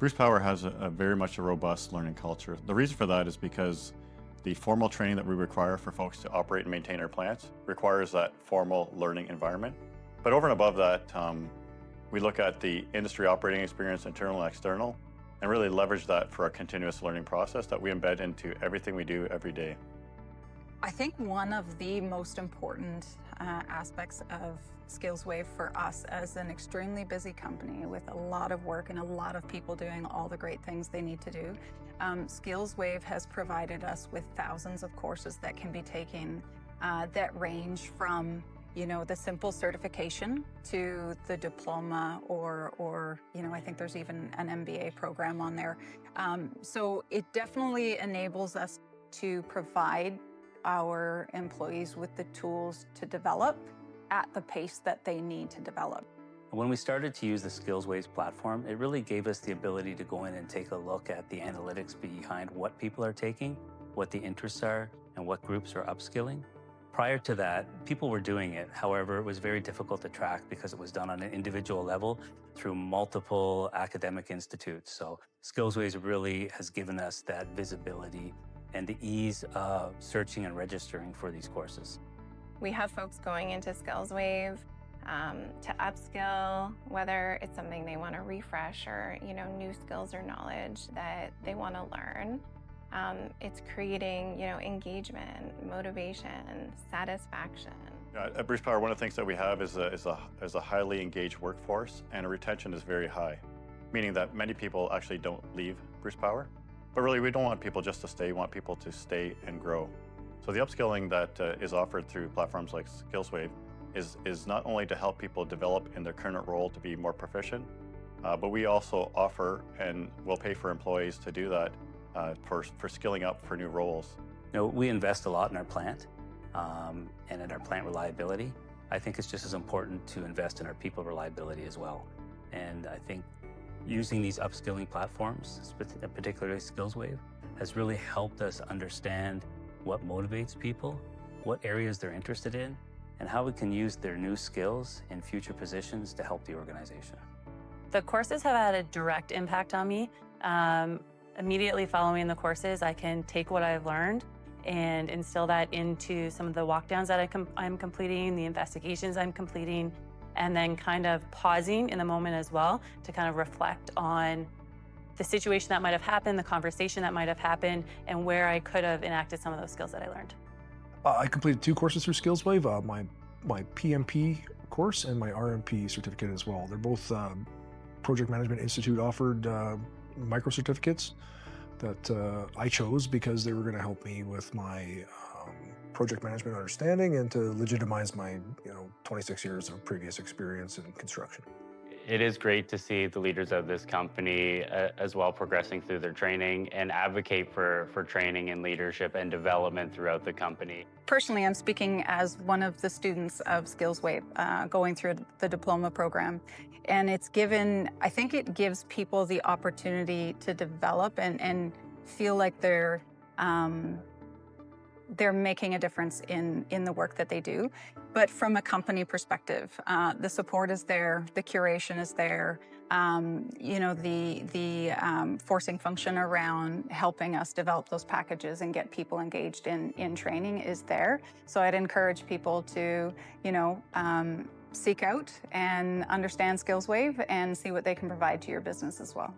Bruce Power has a very much a robust learning culture. The reason for that is because the formal training that we require for folks to operate and maintain our plants requires that formal learning environment. But over and above that, we look at the industry operating experience, internal and external, and really leverage that for a continuous learning process that we embed into everything we do every day. I think one of the most important aspects of SkillsWave for us as an extremely busy company with a lot of work and a lot of people doing all the great things they need to do, SkillsWave has provided us with thousands of courses that can be taken that range from the simple certification to the diploma or I think there's even an MBA program on there. So it definitely enables us to provide our employees with the tools to develop at the pace that they need to develop. When we started to use the SkillsWave platform, it really gave us the ability to go in and take a look at the analytics behind what people are taking, what the interests are, and what groups are upskilling. Prior to that, people were doing it. However, it was very difficult to track because it was done on an individual level through multiple academic institutes. So SkillsWave really has given us that visibility and the ease of searching and registering for these courses. We have folks going into SkillsWave to upskill, whether it's something they want to refresh or new skills or knowledge that they want to learn. It's creating engagement, motivation, satisfaction. At Bruce Power, one of the things that we have is a highly engaged workforce, and our retention is very high, meaning that many people actually don't leave Bruce Power. But really, we don't want people just to stay, we want people to stay and grow. So the upskilling that is offered through platforms like SkillsWave is not only to help people develop in their current role to be more proficient, but we also offer and will pay for employees to do that for skilling up for new roles. We invest a lot in our plant and in our plant reliability. I think it's just as important to invest in our people reliability as well. And I think using these upskilling platforms, particularly SkillsWave, has really helped us understand what motivates people, what areas they're interested in, and how we can use their new skills in future positions to help the organization. The courses have had a direct impact on me. Immediately following the courses, I can take what I've learned and instill that into some of the walkdowns that I'm completing, the investigations I'm completing, and then kind of pausing in the moment as well to kind of reflect on the situation that might have happened, the conversation that might have happened, and where I could have enacted some of those skills that I learned. I completed 2 courses through SkillsWave, my PMP course and my RMP certificate as well. They're both Project Management Institute offered micro certificates that I chose because they were going to help me with my project management understanding and to legitimize my 26 years of previous experience in construction. It is great to see the leaders of this company as well progressing through their training and advocate for training and leadership and development throughout the company. Personally, I'm speaking as one of the students of SkillsWave going through the diploma program. And I think it gives people the opportunity to develop and feel like they're making a difference in the work that they do. But from a company perspective, the support is there, the curation is there, the forcing function around helping us develop those packages and get people engaged in training is there. So I'd encourage people to, seek out and understand SkillsWave and see what they can provide to your business as well.